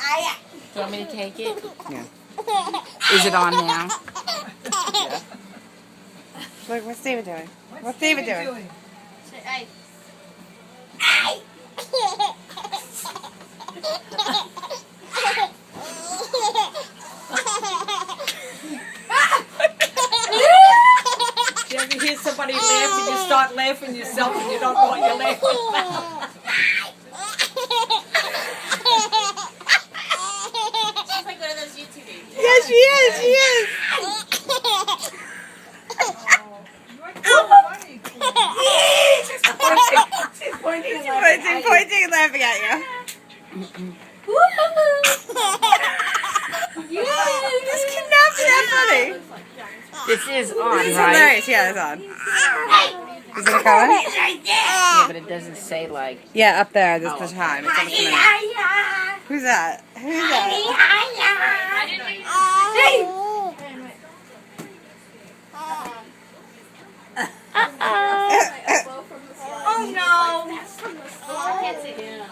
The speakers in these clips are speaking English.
Do you want me to take it? Yeah. Is it on now? Yeah. Look, what's David doing? What's David doing? You ever hear somebody laugh and you start laughing yourself and you don't know what you're laughing about? She's like one of those YouTube babies. Yes, she is. She is. She's pointing and Pointing and laughing at you. This kidnapped that funny. This is on, This is right? hilarious. Yeah, it's on. Is it going? Yeah, but it doesn't say like. Yeah, up there. There's the time. It's almost a minute. Who's that? Who's that?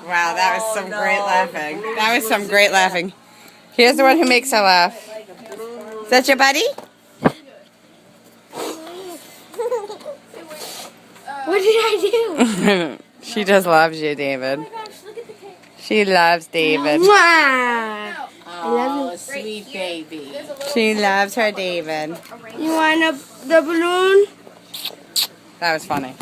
Wow, that was some great laughing. That was some great laughing. Here's the one who makes her laugh. Is that your buddy? What did I do? She just loves you, David. She loves David. Wow. Oh, sweet baby. She loves her David. You want the balloon? That was funny.